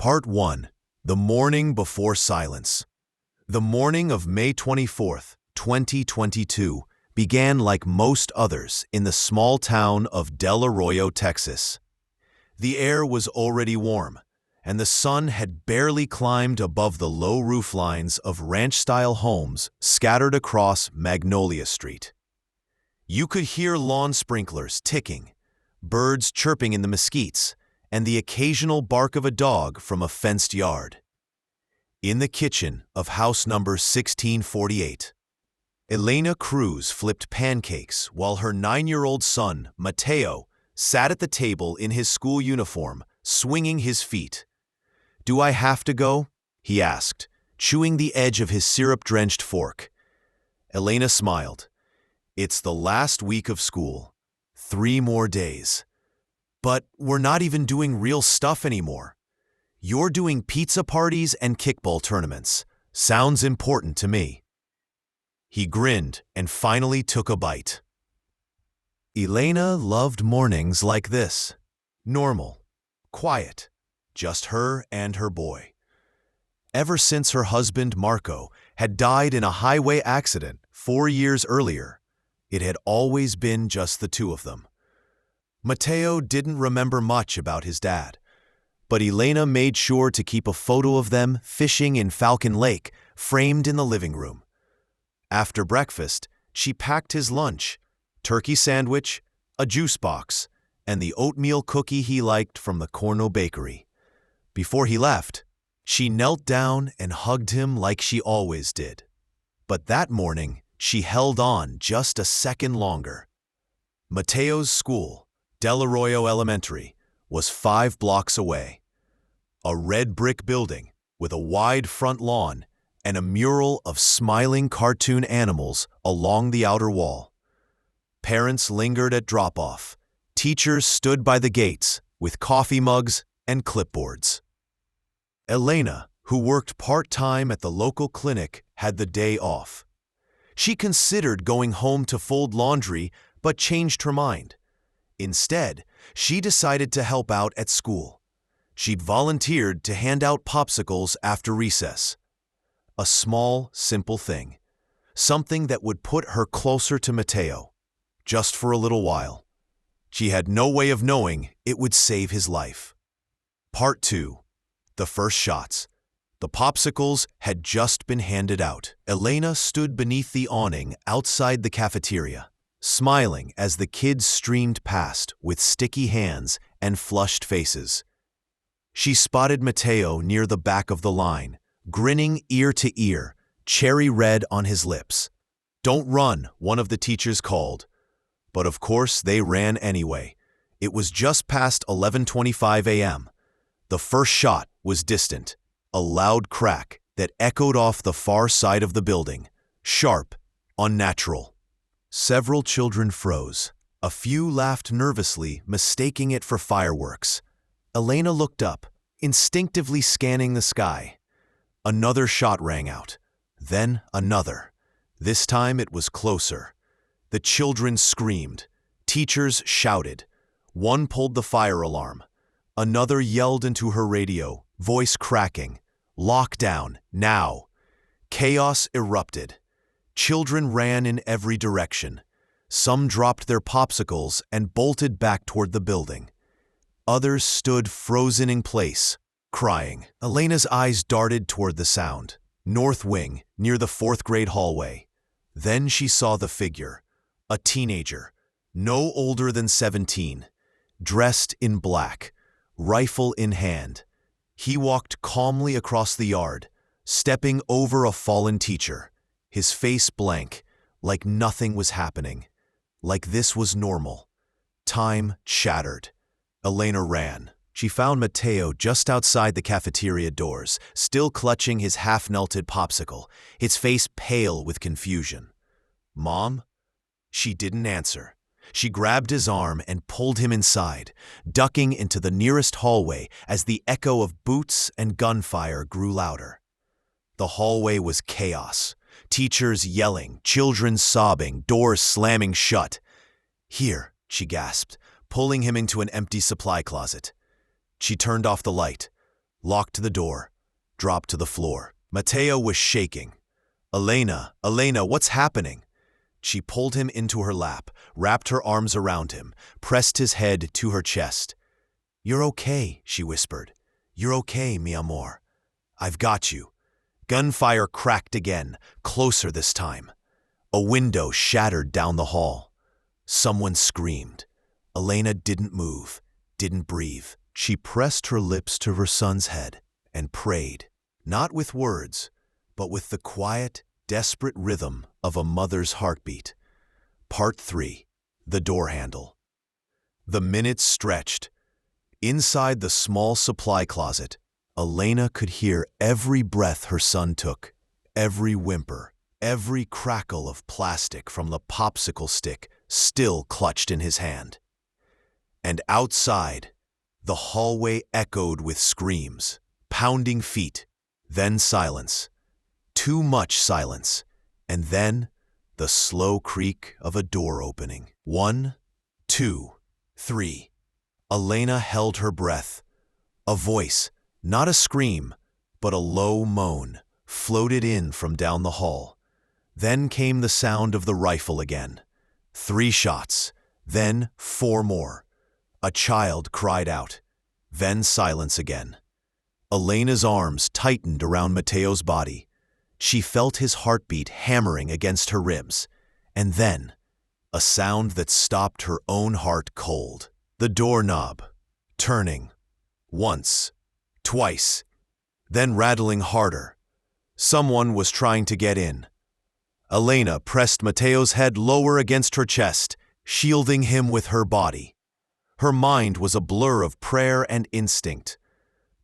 Part 1. The Morning Before Silence. The morning of May 24th, 2022, began like most others in the small town of Del Arroyo, Texas. The air was already warm, and the sun had barely climbed above the low rooflines of ranch-style homes scattered across Magnolia Street. You could hear lawn sprinklers ticking, birds chirping in the mesquites, and the occasional bark of a dog from a fenced yard. In the kitchen of house number 1648, Elena Cruz flipped pancakes while her 9-year-old son, Mateo, sat at the table in his school uniform, swinging his feet. "Do I have to go?" he asked, chewing the edge of his syrup-drenched fork. Elena smiled. "It's the last week of school. 3 more days. But we're not even doing real stuff anymore. You're doing pizza parties and kickball tournaments. Sounds important to me." He grinned and finally took a bite. Elena loved mornings like this. Normal, quiet, just her and her boy. Ever since her husband, Marco, had died in a highway accident 4 years earlier, it had always been just the two of them. Mateo didn't remember much about his dad, but Elena made sure to keep a photo of them fishing in Falcon Lake framed in the living room. After breakfast, she packed his lunch, turkey sandwich, a juice box, and the oatmeal cookie he liked from the Corno Bakery. Before he left, she knelt down and hugged him like she always did. But that morning, she held on just a second longer. Mateo's school, Del Arroyo Elementary, was 5 blocks away. A red brick building with a wide front lawn and a mural of smiling cartoon animals along the outer wall. Parents lingered at drop-off. Teachers stood by the gates with coffee mugs and clipboards. Elena, who worked part-time at the local clinic, had the day off. She considered going home to fold laundry but changed her mind. Instead, she decided to help out at school. She'd volunteered to hand out popsicles after recess. A small, simple thing. Something that would put her closer to Mateo, just for a little while. She had no way of knowing it would save his life. Part 2. The first shots. The popsicles had just been handed out. Elena stood beneath the awning outside the cafeteria, smiling as the kids streamed past with sticky hands and flushed faces. She spotted Mateo near the back of the line, grinning ear to ear, cherry red on his lips. "Don't run," one of the teachers called. But of course they ran anyway. It was just past 11:25 a.m. The first shot was distant, a loud crack that echoed off the far side of the building, sharp, unnatural. Several children froze. A few laughed nervously, mistaking it for fireworks. Elena looked up, instinctively scanning the sky. Another shot rang out, then another. This time it was closer. The children screamed. Teachers shouted. One pulled the fire alarm. Another yelled into her radio, voice cracking. "Lockdown, now!" Chaos erupted. Children ran in every direction. Some dropped their popsicles and bolted back toward the building. Others stood frozen in place, crying. Elena's eyes darted toward the sound. North wing, near the 4th grade hallway. Then she saw the figure. A teenager, no older than 17, dressed in black, rifle in hand. He walked calmly across the yard, stepping over a fallen teacher, his face blank, like nothing was happening, like this was normal. Time shattered. Elena ran. She found Mateo just outside the cafeteria doors, still clutching his half-melted popsicle, his face pale with confusion. "Mom?" She didn't answer. She grabbed his arm and pulled him inside, ducking into the nearest hallway as the echo of boots and gunfire grew louder. The hallway was chaos. Teachers yelling, children sobbing, doors slamming shut. "Here," she gasped, pulling him into an empty supply closet. She turned off the light. locked the door, dropped to the floor. Matteo was shaking. Elena, what's happening? She pulled him into her lap, wrapped her arms around him, pressed his head to her chest. You're okay, she whispered. You're okay, mi amor. I've got you. Gunfire cracked again, closer this time. A window shattered down the hall. Someone screamed. Elena didn't move, didn't breathe. She pressed her lips to her son's head and prayed, not with words, but with the quiet, desperate rhythm of a mother's heartbeat. Part 3. The door handle. The minutes stretched. Inside the small supply closet, Elena could hear every breath her son took, every whimper, every crackle of plastic from the popsicle stick still clutched in his hand. And outside, the hallway echoed with screams, pounding feet, then silence. Too much silence, and then the slow creak of a door opening. 1, 2, 3. Elena held her breath. A voice, not a scream, but a low moan, floated in from down the hall. Then came the sound of the rifle again. 3 shots, then 4 more. A child cried out, then silence again. Elena's arms tightened around Matteo's body. She felt his heartbeat hammering against her ribs, and then a sound that stopped her own heart cold. The doorknob, turning, once, twice, then rattling harder. Someone was trying to get in. Elena pressed Matteo's head lower against her chest, shielding him with her body. Her mind was a blur of prayer and instinct.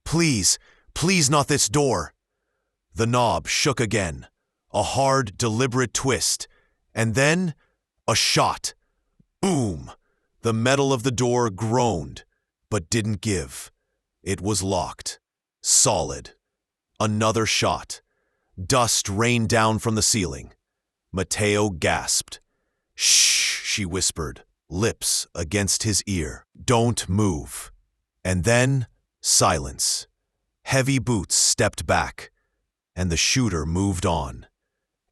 Please, please not this door. The knob shook again, a hard, deliberate twist, and then a shot. Boom! The metal of the door groaned, but didn't give. It was locked, solid. Another shot. Dust rained down from the ceiling. Matteo gasped. Shh, she whispered, lips against his ear. Don't move. And then, silence. Heavy boots stepped back, and the shooter moved on.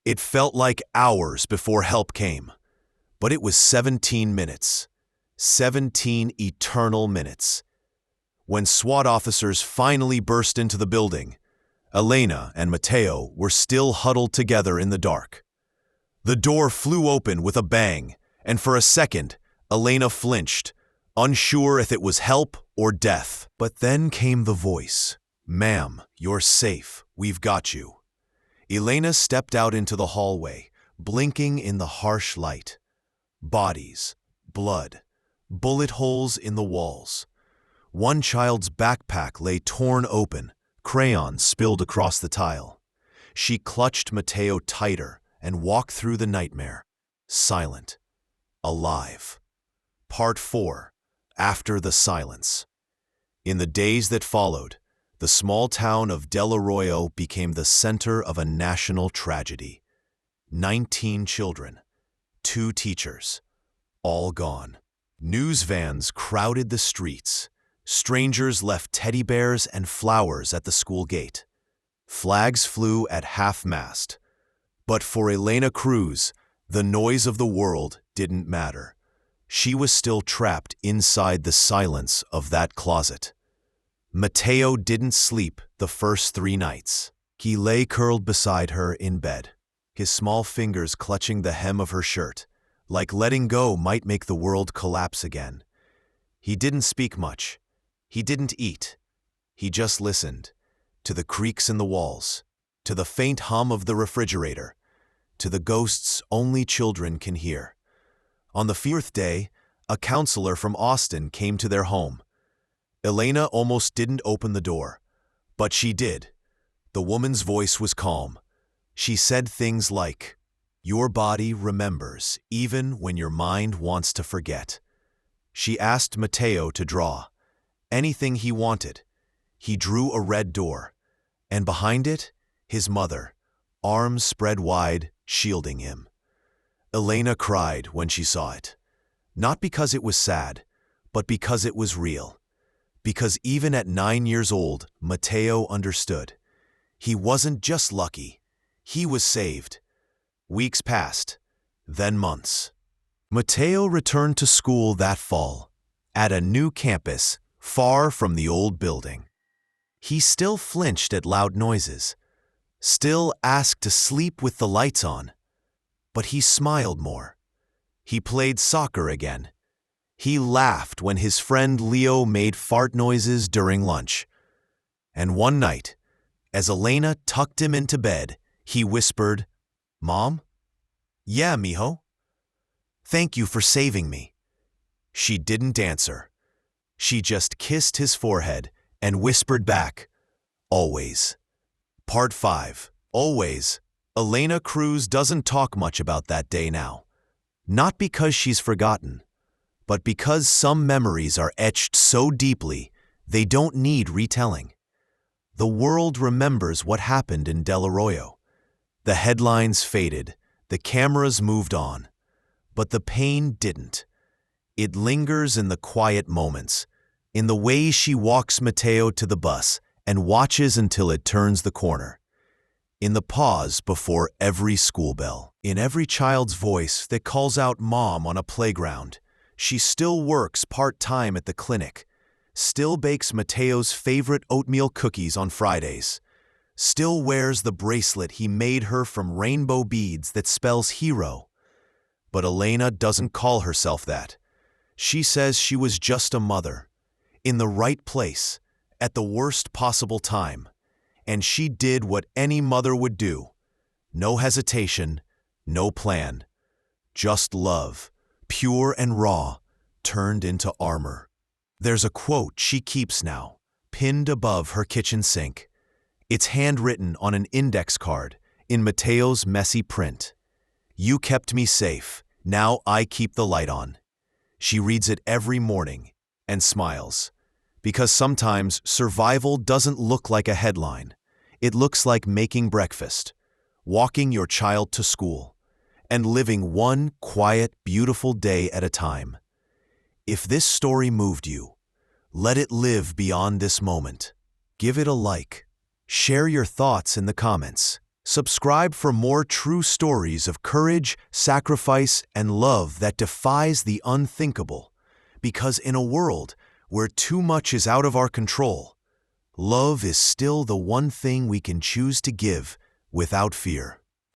It felt like hours before help came, but it was 17 minutes. 17 eternal minutes. When SWAT officers finally burst into the building, Elena and Matteo were still huddled together in the dark. The door flew open with a bang, and for a second, Elena flinched, unsure if it was help or death. But then came the voice. Ma'am, you're safe. We've got you. Elena stepped out into the hallway, blinking in the harsh light. Bodies, blood, bullet holes in the walls. One child's backpack lay torn open, crayons spilled across the tile. She clutched Matteo tighter and walked through the nightmare, silent, alive. Part 4. After the silence. In the days that followed, the small town of Del Arroyo became the center of a national tragedy. 19 children, 2 teachers, all gone. News vans crowded the streets. Strangers left teddy bears and flowers at the school gate. Flags flew at half-mast. But for Elena Cruz, the noise of the world didn't matter. She was still trapped inside the silence of that closet. Matteo didn't sleep the first 3 nights. He lay curled beside her in bed, his small fingers clutching the hem of her shirt, like letting go might make the world collapse again. He didn't speak much. He didn't eat. He just listened, to the creaks in the walls, to the faint hum of the refrigerator, to the ghosts only children can hear. On the 4th day, a counselor from Austin came to their home. Elena almost didn't open the door, but she did. The woman's voice was calm. She said things like, "Your body remembers even when your mind wants to forget." She asked Matteo to draw. Anything he wanted. He drew a red door, and behind it, his mother, arms spread wide, shielding him. Elena cried when she saw it, not because it was sad, but because it was real. Because even at 9 years old, Matteo understood. He wasn't just lucky. He was saved. Weeks passed, then months. Matteo returned to school that fall, at a new campus, far from the old building. He still flinched at loud noises, still asked to sleep with the lights on. But he smiled more. He played soccer again. He laughed when his friend Leo made fart noises during lunch. And one night, as Elena tucked him into bed, he whispered, "Mom?" "Yeah, mijo." "Thank you for saving me." She didn't answer. She just kissed his forehead and whispered back, "Always." Part 5. Always. Elena Cruz doesn't talk much about that day now. Not because she's forgotten, but because some memories are etched so deeply they don't need retelling. The world remembers what happened in Del Arroyo. The headlines faded, the cameras moved on, but the pain didn't. It lingers in the quiet moments, in the way she walks Matteo to the bus and watches until it turns the corner, in the pause before every school bell, in every child's voice that calls out mom on a playground. She still works part-time at the clinic, still bakes Matteo's favorite oatmeal cookies on Fridays, still wears the bracelet he made her from rainbow beads that spells hero. But Elena doesn't call herself that. She says she was just a mother, in the right place, at the worst possible time, and she did what any mother would do. No hesitation, no plan, just love, pure and raw, turned into armor. There's a quote she keeps now, pinned above her kitchen sink. It's handwritten on an index card in Matteo's messy print. "You kept me safe, now I keep the light on." She reads it every morning and smiles, because sometimes survival doesn't look like a headline. It looks like making breakfast, walking your child to school, and living one quiet, beautiful day at a time. If this story moved you, let it live beyond this moment. Give it a like. Share your thoughts in the comments. Subscribe for more true stories of courage, sacrifice, and love that defies the unthinkable. Because in a world where too much is out of our control, love is still the one thing we can choose to give without fear.